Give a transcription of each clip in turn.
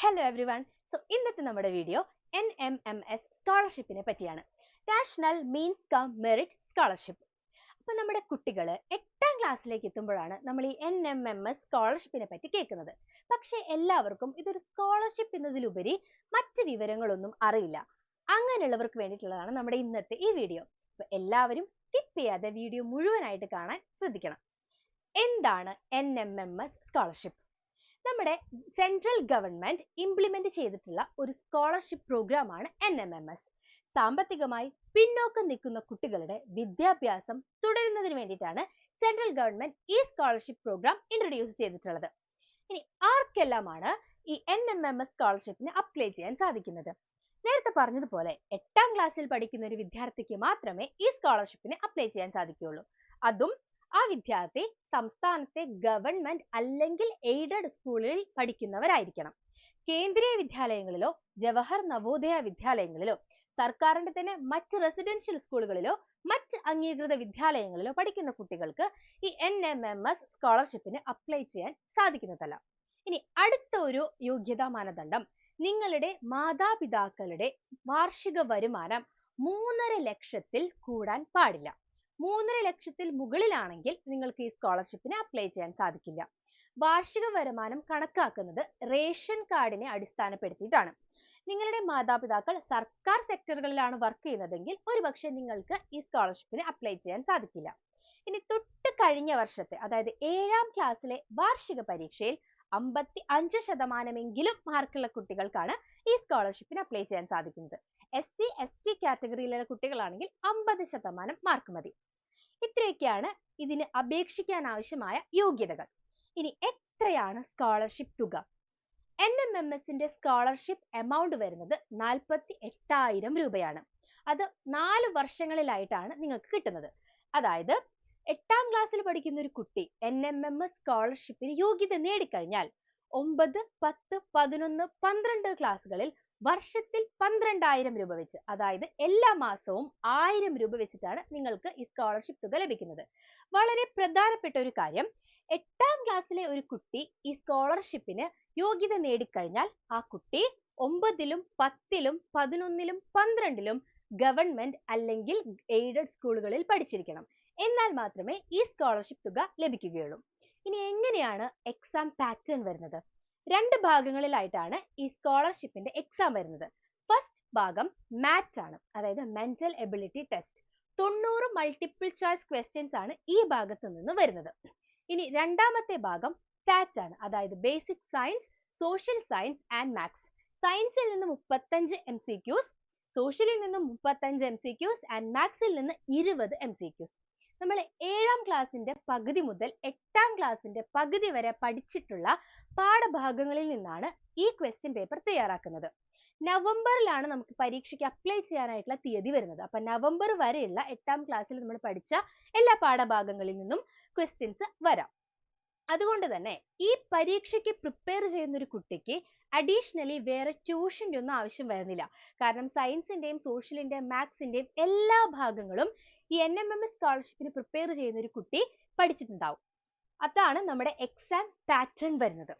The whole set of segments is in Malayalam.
Hello everyone. So ഇന്നത്തെ നമ്മുടെ വീഡിയോ NMMS സ്കോളർഷിപ്പിനെ പറ്റിയാണ്. National means come merit scholarship. അപ്പോൾ നമ്മുടെ കുട്ടികൾ 8ാം ക്ലാസ്സിലേക്ക് എത്തുമ്പോഴാണ് നമ്മൾ ഈ NMMS സ്കോളർഷിപ്പിനെ പറ്റി കേൾക്കുന്നത്. പക്ഷേ എല്ലാവർക്കും ഇതൊരു സ്കോളർഷിപ്പ് എന്നതിലുപരി മറ്റ് വിവരങ്ങളൊന്നും അറിയില്ല. അങ്ങനെയുള്ളവർക്ക് വേണ്ടിയിട്ടുള്ളതാണ് നമ്മുടെ ഇന്നത്തെ ഈ വീഡിയോ. അപ്പോൾ എല്ലാവരും സ്കിപ്പ് ചെയ്യാതെ വീഡിയോ മുഴുവനായിട്ട് കാണാൻ ശ്രദ്ധിക്കണം. എന്താണ് NMMS സ്കോളർഷിപ്പ്? നമ്മുടെ സെൻട്രൽ ഗവൺമെന്റ് ഇംപ്ലിമെന്റ് ചെയ്തിട്ടുള്ള ഒരു സ്കോളർഷിപ്പ് പ്രോഗ്രാമാണ് NMMS. സാമ്പത്തികമായി പിന്നോക്കം നിൽക്കുന്ന കുട്ടികളുടെ വിദ്യാഭ്യാസം തുടരുന്നതിന് വേണ്ടിയിട്ടാണ് സെൻട്രൽ ഗവൺമെന്റ് ഈ സ്കോളർഷിപ്പ് പ്രോഗ്രാം ഇൻട്രൊഡ്യൂസ് ചെയ്തിട്ടുള്ളത്. ഇനി ആർക്കെല്ലാമാണ് ഈ NMMS സ്കോളർഷിപ്പിന് അപ്ലൈ ചെയ്യാൻ സാധിക്കുന്നത്? നേരത്തെ പറഞ്ഞതുപോലെ 8ാം ക്ലാസ്സിൽ പഠിക്കുന്ന ഒരു വിദ്യാർത്ഥിക്ക് മാത്രമേ ഈ സ്കോളർഷിപ്പിന് അപ്ലൈ ചെയ്യാൻ സാധിക്കുകയുള്ളൂ. അതും ആ വിദ്യാർത്ഥി സംസ്ഥാനത്തെ ഗവൺമെന്റ് അല്ലെങ്കിൽ എയ്ഡഡ് സ്കൂളിൽ പഠിക്കുന്നവരായിരിക്കണം. കേന്ദ്രീയ വിദ്യാലയങ്ങളിലോ ജവഹർ നവോദയ വിദ്യാലയങ്ങളിലോ സർക്കാരിന്റെ തന്നെ മറ്റ് റെസിഡൻഷ്യൽ സ്കൂളുകളിലോ മറ്റ് അംഗീകൃത വിദ്യാലയങ്ങളിലോ പഠിക്കുന്ന കുട്ടികൾക്ക് ഈ NMMS സ്കോളർഷിപ്പിന് അപ്ലൈ ചെയ്യാൻ സാധിക്കുന്നതല്ല. ഇനി അടുത്ത ഒരു യോഗ്യതാ മാനദണ്ഡം, നിങ്ങളുടെ മാതാപിതാക്കളുടെ വാർഷിക വരുമാനം 3.5 ലക്ഷത്തിൽ കൂടാൻ പാടില്ല. 3.5 ലക്ഷത്തിൽ മുകളിലാണെങ്കിൽ നിങ്ങൾക്ക് ഈ സ്കോളർഷിപ്പിന് അപ്ലൈ ചെയ്യാൻ സാധിക്കില്ല. വാർഷിക വരുമാനം കണക്കാക്കുന്നത് റേഷൻ കാർഡിനെ അടിസ്ഥാനപ്പെടുത്തിയിട്ടാണ്. നിങ്ങളുടെ മാതാപിതാക്കൾ സർക്കാർ സെക്ടറുകളിലാണ് വർക്ക് ചെയ്യുന്നതെങ്കിൽ ഒരുപക്ഷെ നിങ്ങൾക്ക് ഈ സ്കോളർഷിപ്പിന് അപ്ലൈ ചെയ്യാൻ സാധിക്കില്ല. ഇനി തൊട്ട് കഴിഞ്ഞ വർഷത്തെ, അതായത് 7ാം ക്ലാസ്സിലെ വാർഷിക പരീക്ഷയിൽ 55% മാർക്കുള്ള കുട്ടികൾക്കാണ് ഈ സ്കോളർഷിപ്പിന് അപ്ലൈ ചെയ്യാൻ സാധിക്കുന്നത്. SC ST കാറ്റഗറിയിലുള്ള കുട്ടികളാണെങ്കിൽ 50% മാർക്ക് മതി. ഇത്രയൊക്കെയാണ് ഇതിന് അപേക്ഷിക്കാൻ ആവശ്യമായ യോഗ്യതകൾ. ഇനി എത്രയാണ് സ്കോളർഷിപ്പ് തുക? NMMSന്റെ സ്കോളർഷിപ്പ് എമൗണ്ട് വരുന്നത് 48,000 രൂപയാണ്. അത് 4 വർഷങ്ങളിലായിട്ടാണ് നിങ്ങൾക്ക് കിട്ടുന്നത്. അതായത് 8ാം ക്ലാസ്സിൽ പഠിക്കുന്ന ഒരു കുട്ടി NMMS സ്കോളർഷിപ്പിന് യോഗ്യത നേടിക്കഴിഞ്ഞാൽ 9, 10, 11, 12 ക്ലാസ്സുകളിൽ വർഷത്തിൽ 12,000 രൂപ വെച്ച്, അതായത് എല്ലാ മാസവും 1000 രൂപ വെച്ചിട്ടാണ് നിങ്ങൾക്ക് ഈ സ്കോളർഷിപ്പ് തുക ലഭിക്കുന്നത്. വളരെ പ്രധാനപ്പെട്ട ഒരു കാര്യം, 8ാം ക്ലാസ്സിലെ ഒരു കുട്ടി ഈ സ്കോളർഷിപ്പിന് യോഗ്യത നേടിക്കഴിഞ്ഞാൽ ആ കുട്ടി 9ലും 10ലും 11ലും 12ലും ഗവൺമെന്റ് അല്ലെങ്കിൽ എയ്ഡഡ് സ്കൂളുകളിൽ പഠിച്ചിരിക്കണം. എന്നാൽ മാത്രമേ ഈ സ്കോളർഷിപ്പ് തുക ലഭിക്കുകയുള്ളൂ. ഇനി എങ്ങനെയാണ് എക്സാം പാറ്റേൺ വരുന്നത്? 2 ഭാഗങ്ങളിലായിട്ടാണ് ഈ സ്കോളർഷിപ്പിന്റെ എക്സാം വരുന്നത്. ഫസ്റ്റ് ഭാഗം മാറ്റ് ആണ്, അതായത് mental ability test. 90 multiple choice questions ആണ് ഈ ഭാഗത്ത് നിന്ന് വരുന്നത്. ഇനി രണ്ടാമത്തെ ഭാഗം സാറ്റ് ആണ്, അതായത് basic science, social science and maths. സയൻസിൽ നിന്ന് 35 MCQs, സോഷ്യലിൽ നിന്ന് 35 MCQs ആൻഡ് മാത്സിൽ നിന്ന് 20 MCQs. നമ്മൾ 7ാം ക്ലാസ്സിന്റെ പകുതി മുതൽ 8ാം ക്ലാസ്സിന്റെ പകുതി വരെ പഠിച്ചിട്ടുള്ള പാഠഭാഗങ്ങളിൽ നിന്നാണ് ഈ ക്വസ്റ്റ്യൻ പേപ്പർ തയ്യാറാക്കുന്നത്. നവംബറിലാണ് നമുക്ക് പരീക്ഷയ്ക്ക് അപ്ലൈ ചെയ്യാനായിട്ടുള്ള തീയതി വരുന്നത്. അപ്പൊ നവംബർ വരെയുള്ള 8ാം ക്ലാസ്സിൽ നമ്മൾ പഠിച്ച എല്ലാ പാഠഭാഗങ്ങളിൽ നിന്നും ക്വസ്റ്റ്യൻസ് വരാം. അതുകൊണ്ട് തന്നെ ഈ പരീക്ഷയ്ക്ക് പ്രിപ്പയർ ചെയ്യുന്ന ഒരു കുട്ടിക്ക് അഡീഷണലി വേറെ ട്യൂഷൻ്റെ ഒന്നും ആവശ്യം വരുന്നില്ല. കാരണം സയൻസിന്റെയും സോഷ്യലിന്റെയും മാത്സിന്റെയും എല്ലാ ഭാഗങ്ങളും ഈ NMMS സ്കോളർഷിപ്പിന് പ്രിപ്പയർ ചെയ്യുന്ന ഒരു കുട്ടി പഠിച്ചിട്ടുണ്ടാവും. അതാണ് നമ്മുടെ എക്സാം പാറ്റേൺ വരുന്നത്.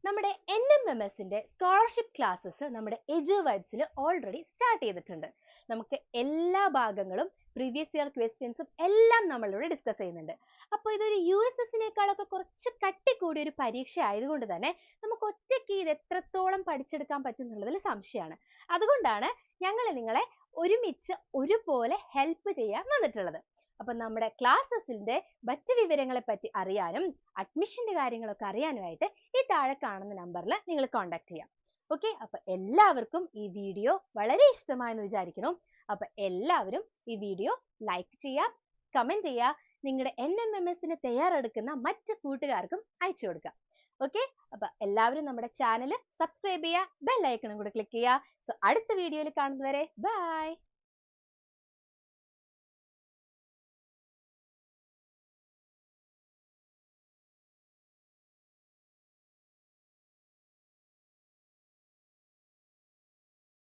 നമ്മുടെ NMMSന്റെ സ്കോളർഷിപ്പ് ക്ലാസ്സസ് നമ്മുടെ എജുവൈബ്സിൽ ഓൾറെഡി സ്റ്റാർട്ട് ചെയ്തിട്ടുണ്ട്. നമുക്ക് എല്ലാ ഭാഗങ്ങളും പ്രീവിയസ് ഇയർ ക്വസ്റ്റ്യൻസും എല്ലാം നമ്മളിവിടെ ഡിസ്കസ് ചെയ്യുന്നുണ്ട്. അപ്പോൾ ഇതൊരു USSനേക്കാളൊക്കെ കുറച്ച് കട്ടി കൂടിയ ഒരു പരീക്ഷ ആയതുകൊണ്ട് തന്നെ നമുക്ക് ഒറ്റയ്ക്ക് ഇത് എത്രത്തോളം പഠിച്ചെടുക്കാൻ പറ്റും എന്നുള്ളതിൽ സംശയമാണ്. അതുകൊണ്ടാണ് ഞങ്ങൾ നിങ്ങളെ ഒരുമിച്ച് ഒരുപോലെ ഹെൽപ്പ് ചെയ്യാൻ വന്നിട്ടുള്ളത്. അപ്പോൾ നമ്മുടെ ക്ലാസ്സസിന്റെ മറ്റ് വിവരങ്ങളെ പറ്റി അറിയാനും അഡ്മിഷന്റെ കാര്യങ്ങളൊക്കെ അറിയാനുമായിട്ട് ഈ താഴെ കാണുന്ന നമ്പറിൽ നിങ്ങൾ കോൺടാക്ട് ചെയ്യാം. ഓക്കെ, അപ്പോൾ എല്ലാവർക്കും ഈ വീഡിയോ വളരെ ഇഷ്ടമായെന്ന് വിചാരിക്കുന്നു. അപ്പോൾ എല്ലാവരും ഈ വീഡിയോ ലൈക്ക് ചെയ്യുക, കമന്റ് ചെയ്യുക, നിങ്ങളുടെ NMMSന് തയ്യാറെടുക്കുന്ന മറ്റ് കൂട്ടുകാർക്കും അയച്ചു കൊടുക്കുക. ഓക്കെ, അപ്പോൾ എല്ലാവരും നമ്മുടെ ചാനൽ സബ്സ്ക്രൈബ് ചെയ്യുക, ബെൽ ഐക്കണും കൂടി ക്ലിക്ക് ചെയ്യുക. സോ അടുത്ത വീഡിയോയിൽ കാണുന്നവരെ ബൈ.